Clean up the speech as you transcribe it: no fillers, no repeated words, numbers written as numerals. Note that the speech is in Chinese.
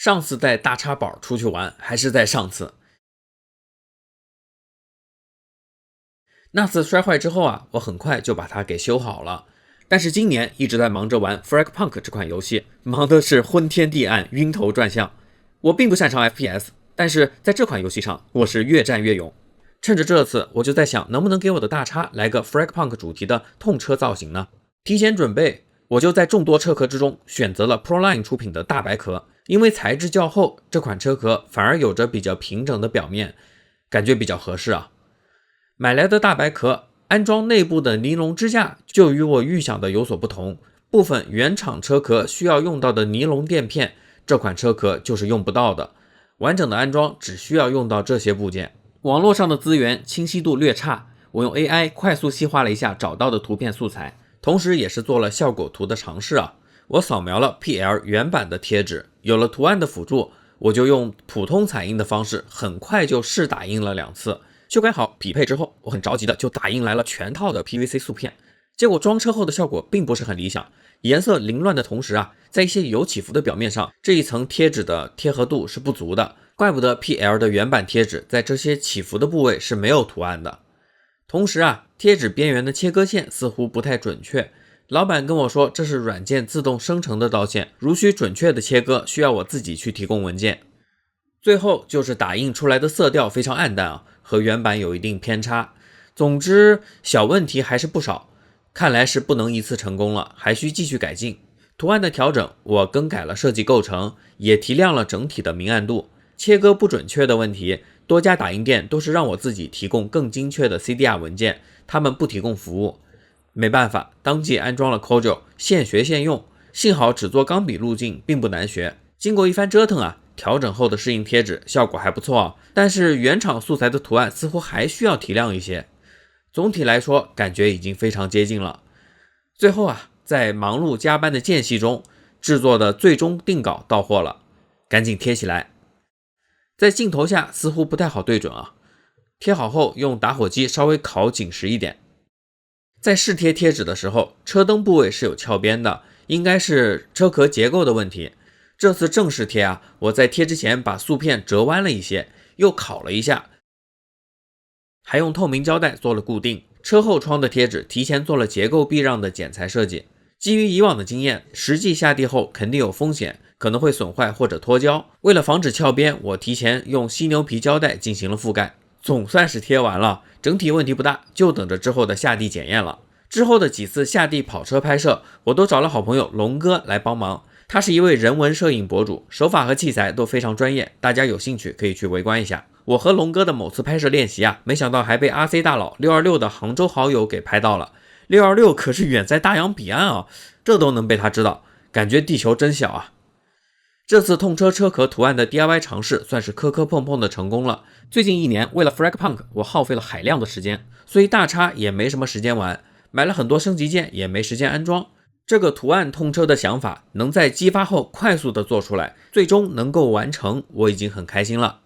上次带大叉宝出去玩还是在上次。那次摔坏之后啊，我很快就把它给修好了。但是今年一直在忙着玩 Fragpunk 这款游戏，忙的是昏天地暗、晕头转向。我并不擅长 FPS， 但是在这款游戏上，我是越战越勇。趁着这次，我就在想，能不能给我的大叉来个 Fragpunk 主题的痛车造型呢？提前准备，我就在众多车壳之中选择了 Proline 出品的大白壳，因为材质较厚，这款车壳反而有着比较平整的表面，感觉比较合适啊。买来的大白壳安装内部的尼龙支架就与我预想的有所不同，部分原厂车壳需要用到的尼龙垫片，这款车壳就是用不到的，完整的安装只需要用到这些部件。网络上的资源清晰度略差，我用 AI 快速细化了一下找到的图片素材，同时也是做了效果图的尝试啊。我扫描了 PL 原版的贴纸，有了图案的辅助，我就用普通彩印的方式，很快就试打印了2次。修改好匹配之后，我很着急的就打印来了全套的 PVC 素片，结果装车后的效果并不是很理想，颜色凌乱的同时啊，在一些有起伏的表面上，这一层贴纸的贴合度是不足的，怪不得 PL 的原版贴纸在这些起伏的部位是没有图案的。同时啊，贴纸边缘的切割线似乎不太准确，老板跟我说这是软件自动生成的刀线，如需准确的切割，需要我自己去提供文件。最后就是打印出来的色调非常暗淡啊，和原版有一定偏差。总之小问题还是不少，看来是不能一次成功了，还需继续改进。图案的调整我更改了设计构成，也提亮了整体的明暗度。切割不准确的问题，多家打印店都是让我自己提供更精确的 CDR 文件，他们不提供服务。没办法，当即安装了 Corel， 现学现用。幸好只做钢笔路径并不难学，经过一番折腾啊，调整后的适应贴纸效果还不错啊，但是原厂素材的图案似乎还需要提亮一些。总体来说，感觉已经非常接近了。最后啊，在忙碌加班的间隙中，制作的最终定稿到货了，赶紧贴起来。在镜头下似乎不太好对准啊，贴好后用打火机稍微烤紧实一点。在试贴贴纸的时候，车灯部位是有翘边的，应该是车壳结构的问题。这次正式贴啊，我在贴之前把素片折弯了一些，又烤了一下，还用透明胶带做了固定。车后窗的贴纸提前做了结构避让的剪裁设计。基于以往的经验，实际下地后肯定有风险，可能会损坏或者脱胶。为了防止翘边，我提前用犀牛皮胶带进行了覆盖。总算是贴完了，整体问题不大，就等着之后的下地检验了。之后的几次下地跑车拍摄，我都找了好朋友龙哥来帮忙。他是一位人文摄影博主，手法和器材都非常专业，大家有兴趣可以去围观一下。我和龙哥的某次拍摄练习啊，没想到还被 RC 大佬626的杭州好友给拍到了。626可是远在大洋彼岸啊，这都能被他知道，感觉地球真小啊。这次痛车车壳图案的 DIY 尝试算是磕磕碰碰的成功了。最近1年为了 Fragpunk 我耗费了海量的时间，所以大叉也没什么时间玩，买了很多升级件也没时间安装。这个图案痛车的想法能在激发后快速的做出来，最终能够完成，我已经很开心了。